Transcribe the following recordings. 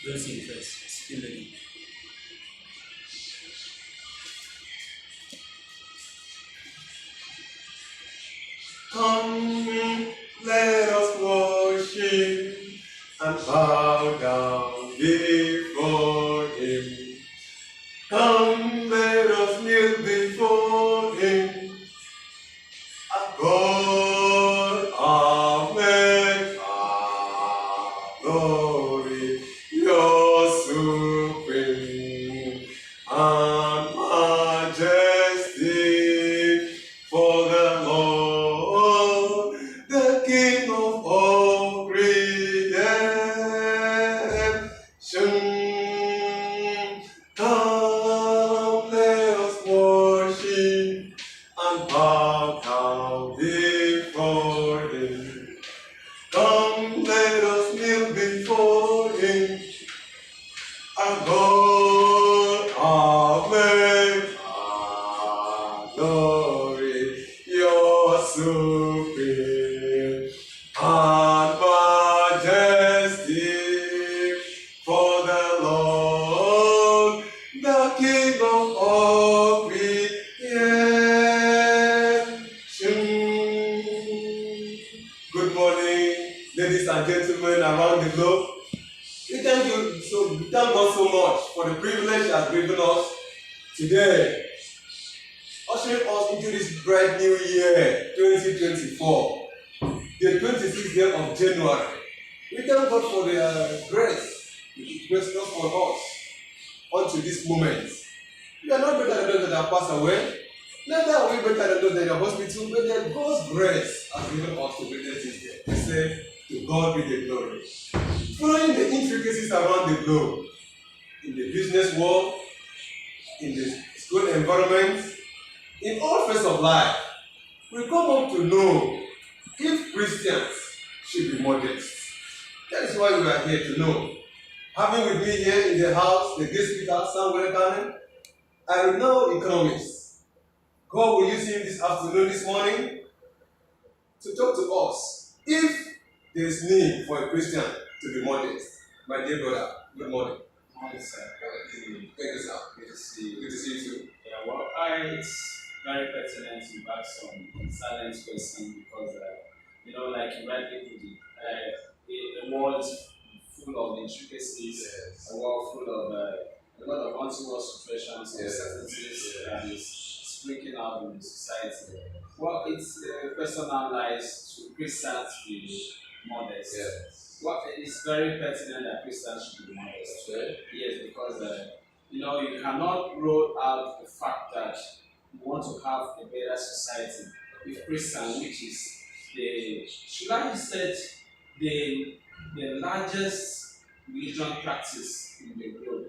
Don't sing first. Still ready. Come, let us worship and bow down before Him. Come, let us kneel before Him. Our God, our Maker, glory, Your supreme and majesty, for the Lord, the King of all creation. Come, let us worship and bow down before Him. Come, let us kneel before Him. Our God, our Maker, glory, Your supreme and majesty, for the Lord, the King of all creation. Good morning, ladies and gentlemen around the globe. We thank God so much for the privilege He has given us today, ushering us into this bright new year, 2024, the 26th day of January. We thank God for the grace He graced us for us unto this moment. We are not better than those that have passed away, neither are we better than those that are in the hospital, but that God's grace has given us to witness this day. We say, to God be the glory. Following the intricacies around the globe, in the business world, in the school environment, in all phases of life, we come up to know if Christians should be modest. That is why we are here to know. Having with me here in the house the guest speaker, Ekanem, a renowned economist. God will use him this afternoon, this morning, to talk to us if there is need for a Christian to be modest. My dear brother, good morning. Good morning, sir. Thank you, sir. Good to see you. Good to see you too. Yeah, well, it's very pertinent to back some silent question because, like you rightly put it, the world is full of intricacies, Yes. a world full of a lot of untoward situations, Yes. uncertainties, Yes. and is sprinkling out in the society. Well, it's personalized to Christians to be modest. Yes. Well, it's very pertinent that Christians should be modest. Okay. Yes, because you cannot roll out the fact that you want to have a better society with Christian, which is should I say the largest religion practice in the globe,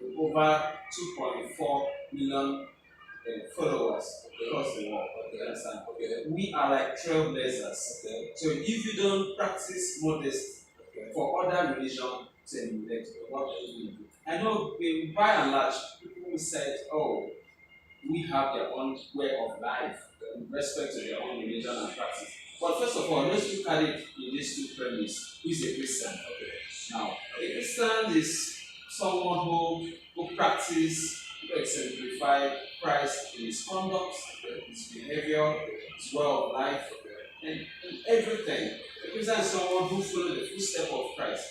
with over 2.4 million followers across the world. Understand? We are like trailblazers. So if you don't practice modesty for other religion to emulate, what will you do? I know by and large people who said, oh, we have their own way of life in respect to their own religion and practice. But first of all, let's look at it in these two premises. Who is a Christian? Now, a Christian is someone who practices, who exemplify Christ in his conduct, his behavior, his way of life, and everything. A Christian is someone who follows the footsteps of Christ.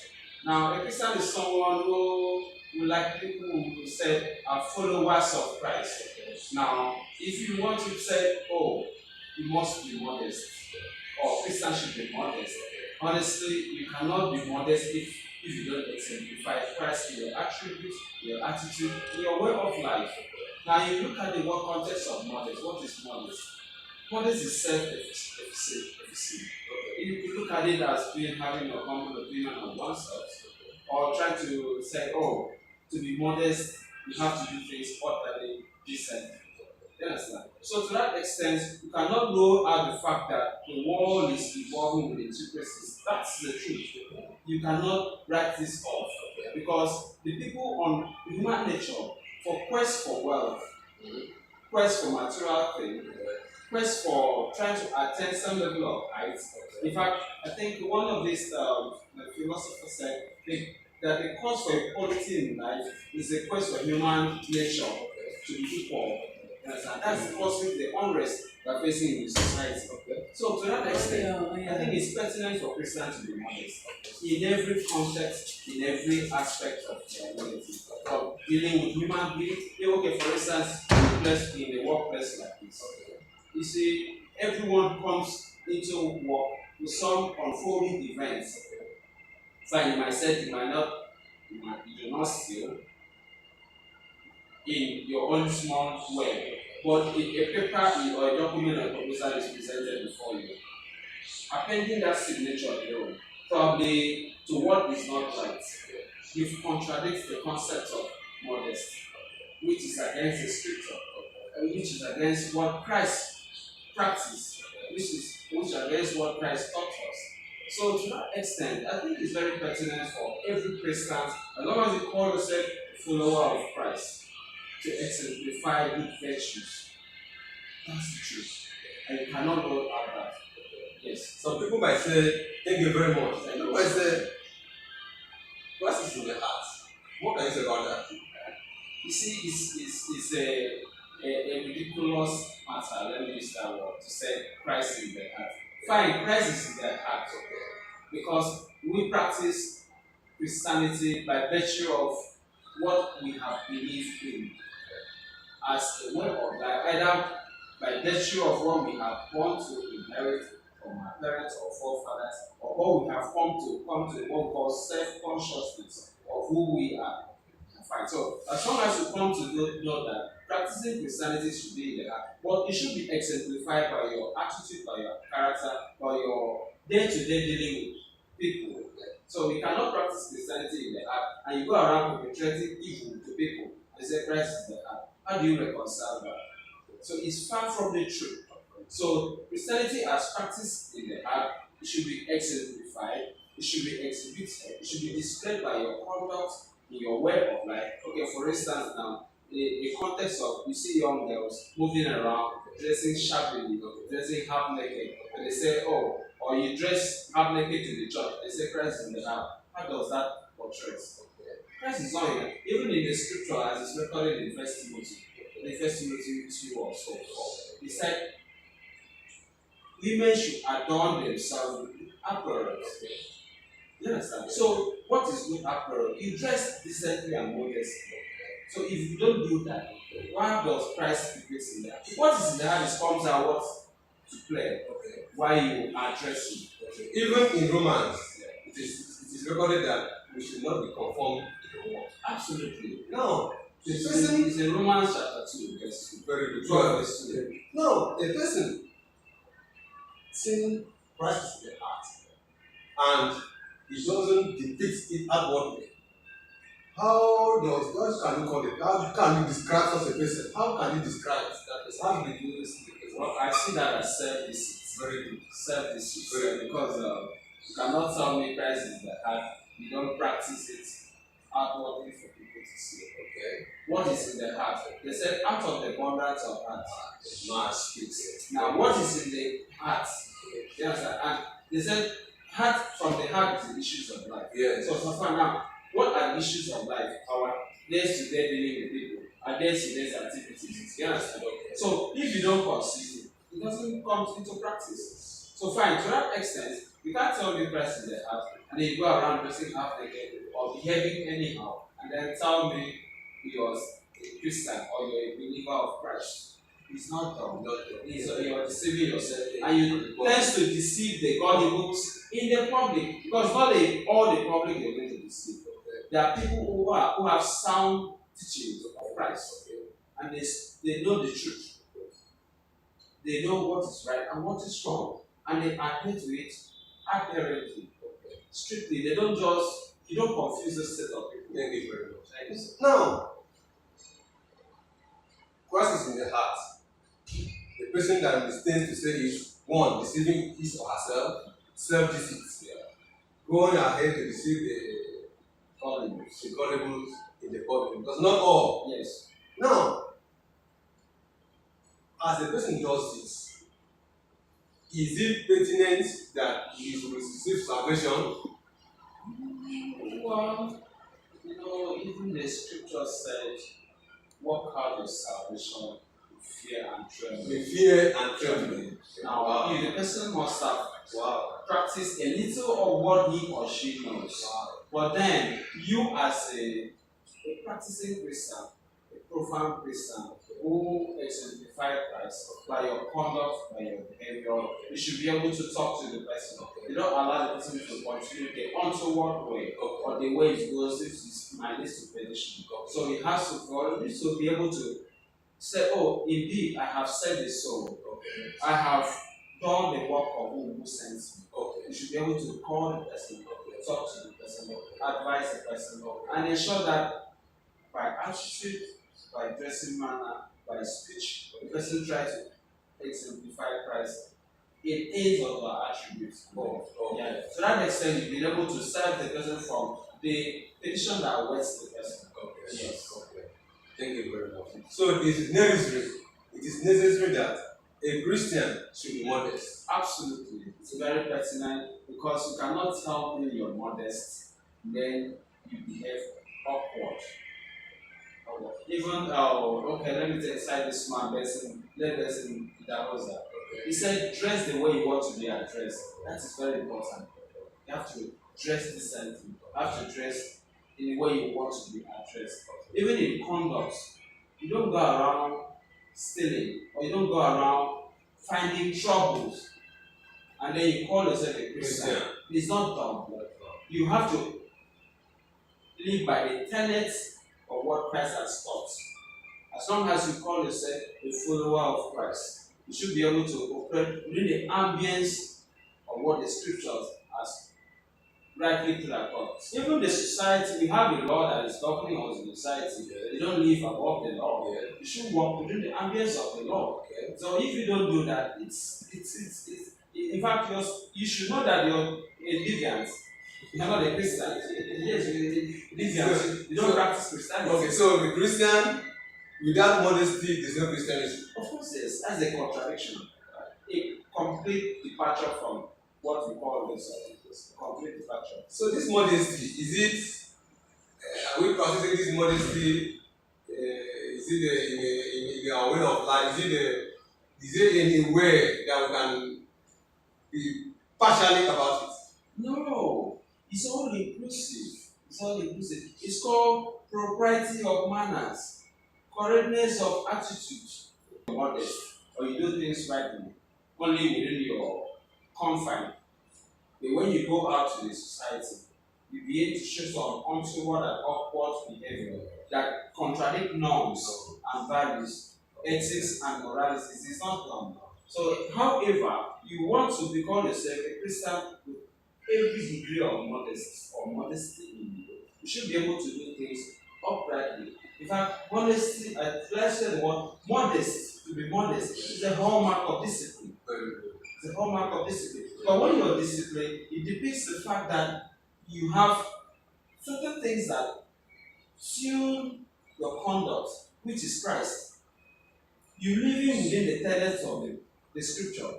Now, a Christian is someone who like people who said are followers of Christ. Now, if you want to say, oh, you must be modest, or Christians should be modest, honestly, you cannot be modest if you don't exemplify Christ in your attributes, your attitude, your way of life. Now, you look at the word context of modest. What is modest? Modest is self-efficacy. If you look at it as being having a humble opinion on oneself, or trying to say, oh, to be modest, you have to do things orderly, decently. You understand? So to that extent, you cannot rule out the fact that the world is evolving with intricacies. That's the truth. You cannot write this off because the people on human nature, for quest for wealth, quest for material things, quest for trying to attain some level of height. In fact, I think one of these the philosophers said that the cause for equality in life is a quest for human nature to be equal. And that's causing the unrest we're facing in the society. So to that extent, I think it's pertinent for Christians to be modest in every context, in every aspect of their humanity, of dealing with human beings. Okay, for instance, in a workplace like this, you see, everyone comes into work with some unfolding events. Fine, you might say you do not steal in your own small way, but a paper or a document or proposal is presented before you. Appending that signature alone, probably to what is not right, you've contradicts the concept of modesty, which is against the scripture, which is against what Christ practiced, which against what Christ taught us. So to that extent, I think it's very pertinent for every Christian, as long as you call yourself a follower of Christ, to exemplify good virtues. That's the truth. And you cannot go out that. Yes. Some people might say, thank you very much. And people might say, Christ is in the heart. What can you say about that? You see, it's a ridiculous matter, let me use that word, to say Christ is in the heart. Fine, Christ is in the heart. Because we practice Christianity by virtue of what we have believed in as a way of life, either by virtue of what we have want to inherit from our parents or forefathers, or what we have come to what we call self-consciousness of who we are. Fine. So as long as you come to know that practicing Christianity should be in the heart, but it should be exemplified by your attitude, by your character, by your day-to-day dealing with people. So we cannot practice Christianity in the heart and you go around perpetrating evil to people and say Christ is the heart. How do you reconcile that? So it's far from the truth. So Christianity as practiced in the heart, it should be exemplified, it should be exhibited, it should be displayed by your conduct in your way of life. Okay, for instance, now, the context of you see young girls moving around, dressing shabbily, dressing half naked, and they say, oh, or you dress half naked to the church, they say Christ is in the heart. How does that portray? Christ is not in it. Even in the scripture, as it's recorded in 1 Timothy 2 or so, he said, women should adorn themselves with apparel. You understand? So, what is good apparel? You dress decently and modestly. So, if you don't do that, why does Christ speak in there? What is in the heart comes out what to play. Why you are dressing. Even in Romans, it is recorded that we should not be conformed to the world. Absolutely. No. The It's person in Romans chapter 2, verse 2. very good. 12 verse 2. No, a person saying Christ is in the heart and he doesn't depict it outwardly. How can you call it? How can you describe such a person? How can you describe that person? How do you use it? Well, I see that as self-deceit. Very good. Self-deceit. Because you cannot tell me Christ is the heart. You don't practice it outwardly for people to see. Okay. What is in the heart? They said, out of the abundance of heart, the mouth speaks. Now, what is in the heart? Yes, and they said, heart from the heart is the issues of life. Yes. So, now, what are the issues of life? Our days-to-day dealing with people, our days-to-day activities. Yes. So, if you don't consider it doesn't come into practice. So, fine, to that extent, you can't tell me Christ is the heart, and then you go around dressing half naked or behaving anyhow, and then tell me you're a Christian or you're a believer of Christ. It's not done. So you're deceiving yourself, and you tend to deceive the godly books in the public, because not all the public you're going to deceive. There are people who have sound teachings of Christ, and they know the truth. They know what is right and what is wrong, and they adhere to it accurately, strictly. You don't confuse the set of people. Thank you very much. Now, Christ is in the heart. The person that disdains to say is one, deceiving his or herself, self-deceit, going ahead to deceive the gullibles in the public, because not all. Yes. Now, as the person does this, is it pertinent that he should receive salvation? Well, when the scripture said, work out your salvation with fear and trembling. With fear and trembling. Now, Wow. the person must have Wow. practiced a little of what he or she knows. Wow. But then, you as a practicing Christian, a profane Christian, who exemplify Christ by your conduct, by your behavior, you should be able to talk to the person. You don't allow the person to continue the untoward way or the way it goes. This is my list of perdition. So he has to be able to say, oh, indeed, I have said this so. I have done the work of who sent me. You should be able to call the person, talk to the person, advise the person, and ensure that by attitude, by dressing manner, by speech, the person tries to exemplify Christ in aids of our attributes. Yeah. To that extent, you've been able to serve the person from the petition that awaits the person. Yes. Thank you very much. So it is necessary. It is necessary that a Christian should be modest. Absolutely. It's very pertinent because you cannot tell me you're modest, then you behave awkward. Even okay, let me take aside this man, let person Darosa. He said, dress the way you want to be addressed. That is very important. You have to dress decently. You have to dress in the way you want to be addressed. Even in conduct, you don't go around stealing or you don't go around finding troubles and then you call yourself a Christian. It's not done. You have to live by the tenets of what Christ has taught. As long as you call yourself a follower of Christ, you should be able to operate within the ambience of what the scriptures has rightly put across. Even the society, we have a law that is governing us in the society. You don't live above the law. You should work within the ambience of the law. So if you don't do that, it's in fact, you should know that you're a deviant. You're not a Christian. Yes, you're a deviant. You don't practice Christianity. Okay, so the Christian without modesty, there's no Christianity. Of course, yes. That's a contradiction. A complete departure from what we call this. Complete departure. So this modesty, is it? Are we practicing this modesty? Is it in our way of life? Is it in a way that we can be partially about it? No, it's all inclusive. It's all inclusive. It's called propriety of manners, correctness of attitude. You're modest, or you do things rightly, only within your confine. But when you go out to the society, you begin to show some untoward and awkward behavior that contradict norms and values, ethics and morality. It's not done. So, however, you want to become yourself a Christian with every degree of modesty in you. You should be able to do things uprightly. In fact, modesty, let's say the word modest, to be modest, is a hallmark of discipline. It's a hallmark of discipline. But when you're disciplined, it depicts the fact that you have certain things that tune your conduct, which is Christ. You living within the tenets of the scripture.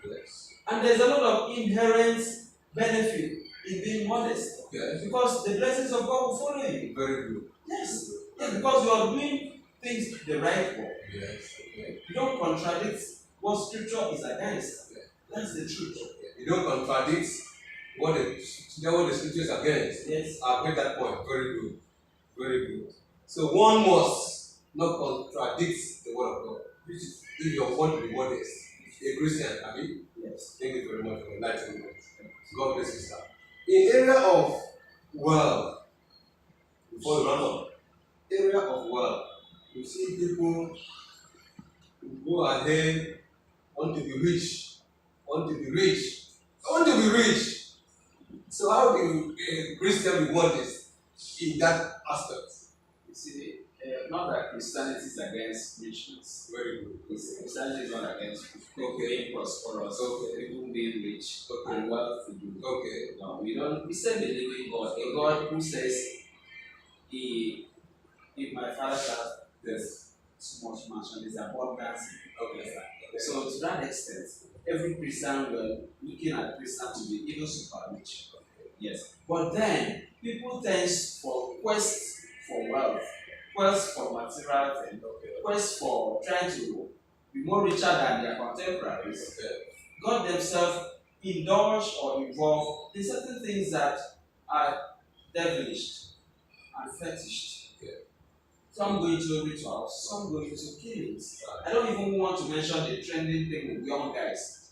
Yes. And there's a lot of inherent benefit in being modest. Yes. Because the blessings of God will follow you. Very good. Yes. Yes, because you are doing things the right way. Yes. Okay. You don't contradict what scripture is against. Okay. That's the truth. You don't contradict what the scripture is against. Yes. I've made that point. Very good. Very good. So one must not contradict the word of God. Which is if you want to be modest. A Christian, I mean? Yes. Thank you very much for enlightening us. God bless you, sir. In area of wealth, before we run on, area of wealth, you see people who go ahead, want to be rich, want to be rich, want to be rich. So how do a Christian be modest in that aspect? You see, not that Christianity is against richness. Very good. Christianity is not against people being prosperous, people being rich and well-to-do. Okay. No, we serve a living God, a God who says, if my father has there's so much mansion, there's abundance. Okay. So to that extent, every Christian we're looking at Christian to be even super rich. Yes. But then people tend for quest for wealth, quest for material things, quest for trying to be more richer than their contemporaries, God themselves indulge or involve in certain things that are devilish and fetish. Some go into rituals, some go into killings. I don't even want to mention the trending thing with young guys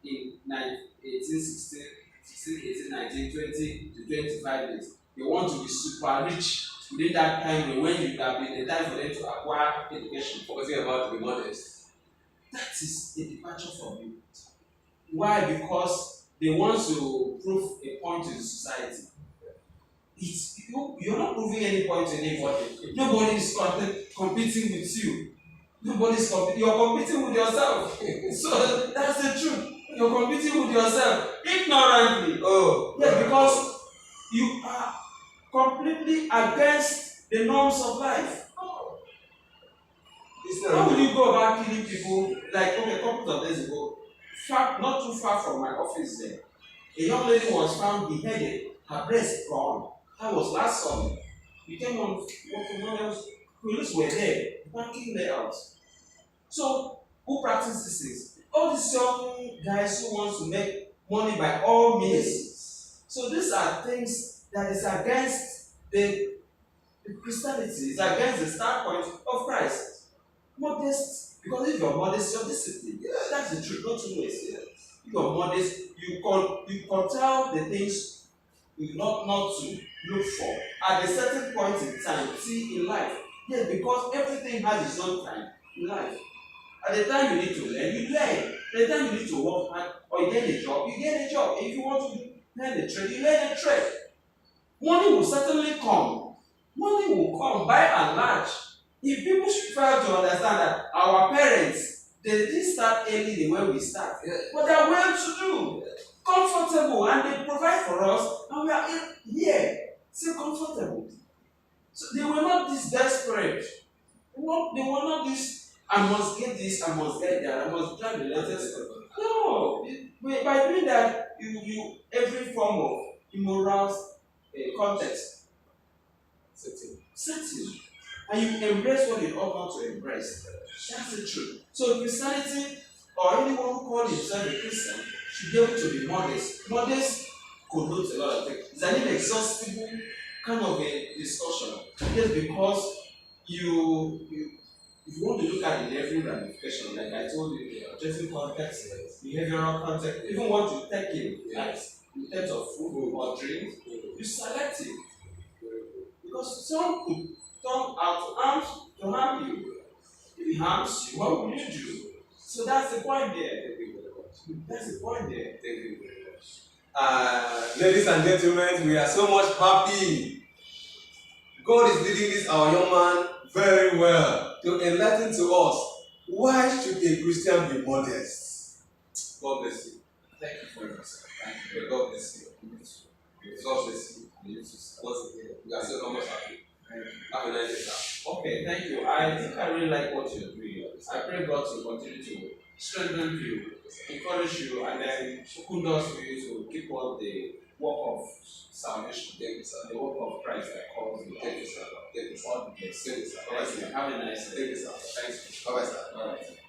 in 1816, 16, 18, 19, 20 to 25 years. They want to be super rich within that time when you have been the time for them to acquire education. Forgetting about to be modest. That is a departure from you. Why? Because they want to prove a point to the society. You're not proving any point to anybody. Nobody is competing with you. Nobody's competing. You're competing with yourself. So that's the truth. You're competing with yourself ignorantly. Yes, because you are completely against the norms of life. How will you go about killing people? Like, okay, a couple of days ago, not too far from my office there, a young lady was found beheaded, her breast gone. That was last summer. We came on walking on else. Police were there, banking layout. So, who practices this? All these young guys who want to make money by all means. So these are things that is against the Christianity. It's against the standpoint of Christ. Modest, because if you're modest, you're disciplined. That's the truth, not two ways. If you're modest, you curtail the things you not to look for at a certain point in time. See, in life, yes, because everything has its own time in life. At the time you need to learn, you learn. At the time you need to work hard or you get a job, you get a job. If you want to learn a trade, you learn a trade. Money will certainly come. Money will come by and large. If people should fail to understand that our parents, they didn't start early the way we start, but they are well to do, comfortable, and they provide for us, and we are here, still comfortable. So they were not this desperate. They were not this, I must get this, I must get that, I must drive the latest. No, by doing that, you every form of immoral context setting. And you embrace what you ought not to embrace. That's the truth. So Christianity, or anyone who calls himself a Christian, should be able to be modest. Modest connotes a lot of things. It's an inexhaustible kind of a discussion. Just because if you want to look at the every ramification, like I told you, addressing context, behavioral context, even what you take in terms of food or drink, you select it. Because some could turn out to harm you. If it harms you, what will you do? So that's the point there. That's the point there. Thank you very much. Ladies and gentlemen, we are so much happy. God is leading this our young man very well to enlighten to us why should a Christian be modest. God bless you. Thank you very much. Thank you. God bless you. God bless you. Once again, we are so much happy. Have a nice day, sir. Okay, thank you. I think I really like what you're doing. I pray God to continue to strengthen you, encourage you, and then open doors for you to keep on the work of salvation, the work of Christ that calls you. Thank you, sir. Thank you, sir. All the best. Thank you, sir. Have a nice day. Thank you, sir. Thanks. Bye-bye, sir. All right.